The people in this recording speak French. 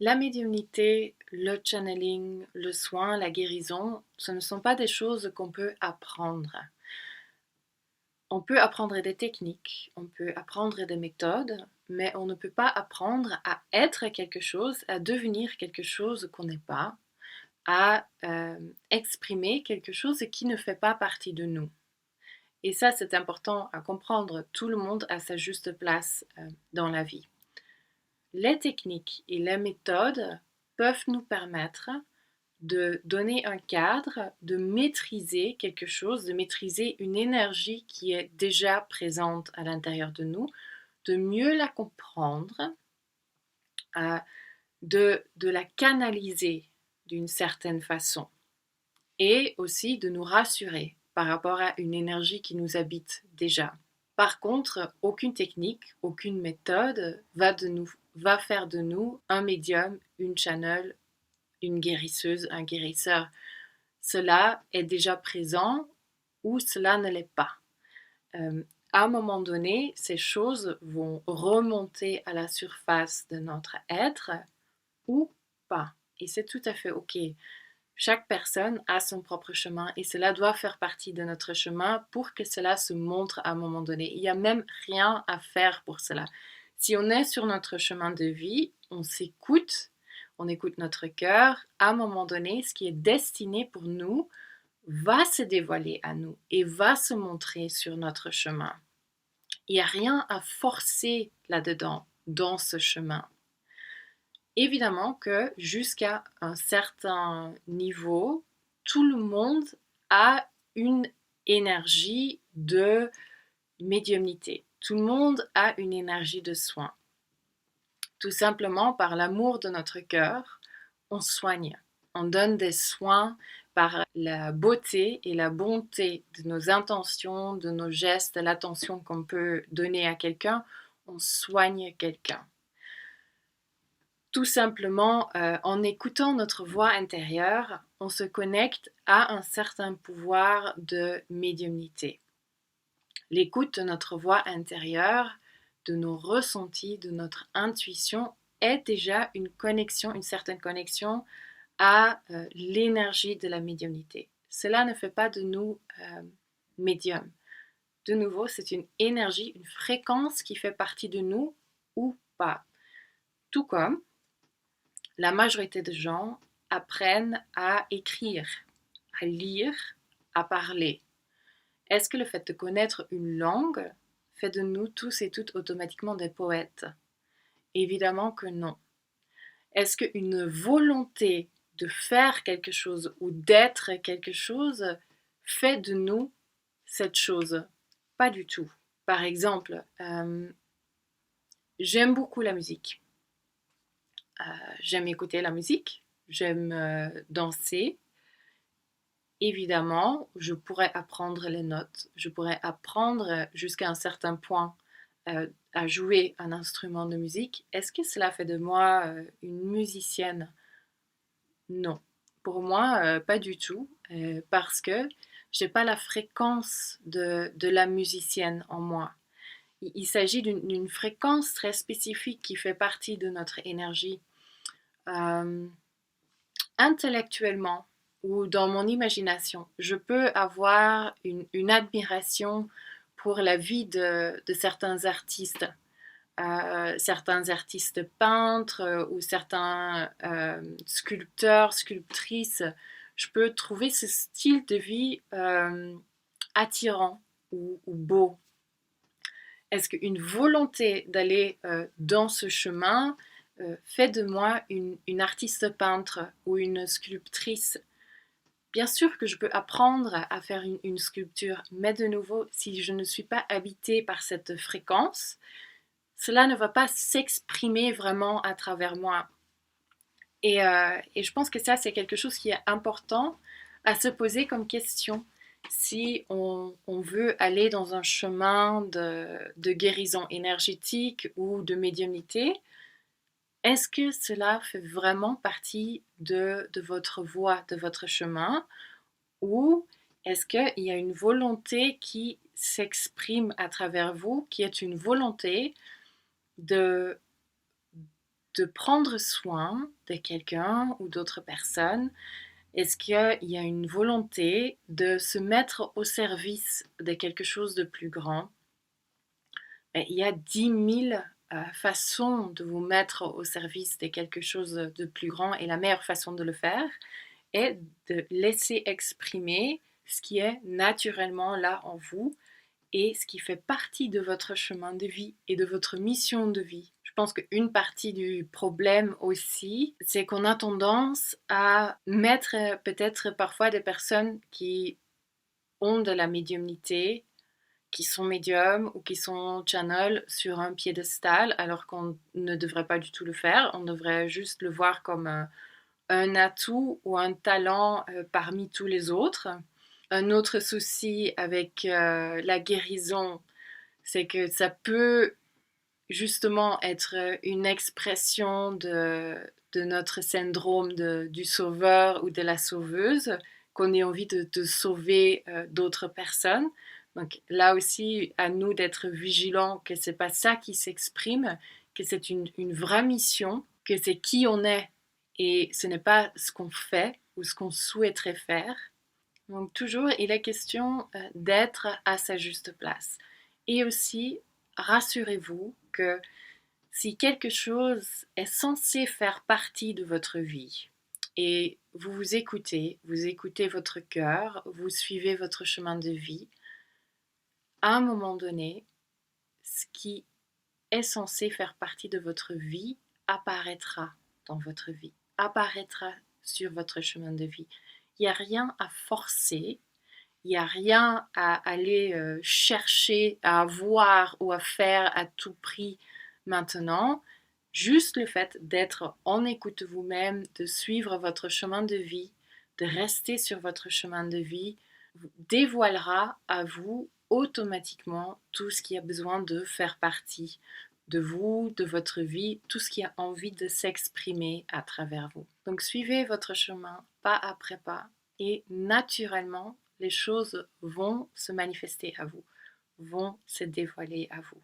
La médiumnité, le channeling, le soin, la guérison, ce ne sont pas des choses qu'on peut apprendre. On peut apprendre des techniques, on peut apprendre des méthodes, mais on ne peut pas apprendre à être quelque chose, à devenir quelque chose qu'on n'est pas, à exprimer quelque chose qui ne fait pas partie de nous. Et ça, c'est important à comprendre. Tout le monde a sa juste place dans la vie. Les techniques et les méthodes peuvent nous permettre de donner un cadre, de maîtriser quelque chose, de maîtriser une énergie qui est déjà présente à l'intérieur de nous, de mieux la comprendre, de la canaliser d'une certaine façon et aussi de nous rassurer par rapport à une énergie qui nous habite déjà. Par contre, aucune technique, aucune méthode va faire de nous un médium, une channel, une guérisseuse, un guérisseur. Cela est déjà présent ou cela ne l'est pas. À un moment donné, ces choses vont remonter à la surface de notre être ou pas. Et c'est tout à fait OK. Chaque personne a son propre chemin et cela doit faire partie de notre chemin pour que cela se montre à un moment donné. Il n'y a même rien à faire pour cela. Si on est sur notre chemin de vie, on s'écoute, on écoute notre cœur, à un moment donné, ce qui est destiné pour nous va se dévoiler à nous et va se montrer sur notre chemin. Il n'y a rien à forcer là-dedans, dans ce chemin. Évidemment que jusqu'à un certain niveau, tout le monde a une énergie de médiumnité. Tout le monde a une énergie de soin. Tout simplement par l'amour de notre cœur, on soigne. On donne des soins par la beauté et la bonté de nos intentions, de nos gestes, l'attention qu'on peut donner à quelqu'un. On soigne quelqu'un. Tout simplement, en écoutant notre voix intérieure, on se connecte à un certain pouvoir de médiumnité. L'écoute de notre voix intérieure, de nos ressentis, de notre intuition est déjà une connexion, une certaine connexion à l'énergie de la médiumnité. Cela ne fait pas de nous médiums. De nouveau, c'est une énergie, une fréquence qui fait partie de nous ou pas. Tout comme la majorité des gens apprennent à écrire, à lire, à parler. Est-ce que le fait de connaître une langue fait de nous tous et toutes automatiquement des poètes? Évidemment que non. Est-ce qu'une volonté de faire quelque chose ou d'être quelque chose fait de nous cette chose? Pas du tout. Par exemple, j'aime beaucoup la musique. J'aime écouter la musique, j'aime danser. Évidemment, je pourrais apprendre les notes, je pourrais apprendre jusqu'à un certain point à jouer un instrument de musique. Est-ce que cela fait de moi une musicienne? Non. Pour moi, pas du tout, parce que j'ai pas la fréquence de la musicienne en moi. Il s'agit d'une fréquence très spécifique qui fait partie de notre énergie. Intellectuellement ou dans mon imagination, je peux avoir une admiration pour la vie de certains artistes peintres ou certains sculpteurs, sculptrices. Je peux trouver ce style de vie attirant ou beau. Est-ce qu'une volonté d'aller dans ce chemin fait de moi une artiste peintre ou une sculptrice? Bien sûr que je peux apprendre à faire une sculpture, mais de nouveau, si je ne suis pas habitée par cette fréquence, cela ne va pas s'exprimer vraiment à travers moi. Et je pense que ça, c'est quelque chose qui est important à se poser comme question. Si on veut aller dans un chemin de guérison énergétique ou de médiumnité, est-ce que cela fait vraiment partie de votre voie, de votre chemin? Ou est-ce qu'il y a une volonté qui s'exprime à travers vous, qui est une volonté de de prendre soin de quelqu'un ou d'autres personnes? Est-ce qu'il y a une volonté de se mettre au service de quelque chose de plus grand? Il y a 10 000 façons de vous mettre au service de quelque chose de plus grand et la meilleure façon de le faire est de laisser exprimer ce qui est naturellement là en vous et ce qui fait partie de votre chemin de vie et de votre mission de vie. Je pense qu'une partie du problème aussi, c'est qu'on a tendance à mettre peut-être parfois des personnes qui ont de la médiumnité, qui sont médiums ou qui sont channel sur un piédestal, alors qu'on ne devrait pas du tout le faire. On devrait juste le voir comme un atout ou un talent parmi tous les autres. Un autre souci avec la guérison, c'est que ça peut justement être une expression de notre syndrome du sauveur ou de la sauveuse, qu'on ait envie de sauver d'autres personnes. Donc là aussi, à nous d'être vigilants que c'est pas ça qui s'exprime, que c'est une vraie mission, que c'est qui on est et ce n'est pas ce qu'on fait ou ce qu'on souhaiterait faire. Donc toujours, il est question d'être à sa juste place. Et aussi, rassurez-vous que si quelque chose est censé faire partie de votre vie et vous écoutez votre cœur, vous suivez votre chemin de vie, à un moment donné, ce qui est censé faire partie de votre vie apparaîtra dans votre vie, apparaîtra sur votre chemin de vie. Il n'y a rien à forcer, il n'y a rien à aller chercher, à avoir ou à faire à tout prix maintenant. Juste le fait d'être en écoute de vous-même, de suivre votre chemin de vie, de rester sur votre chemin de vie, dévoilera à vous automatiquement tout ce qui a besoin de faire partie de vous, de votre vie, tout ce qui a envie de s'exprimer à travers vous. Donc suivez votre chemin pas après pas et naturellement, les choses vont se manifester à vous, vont se dévoiler à vous.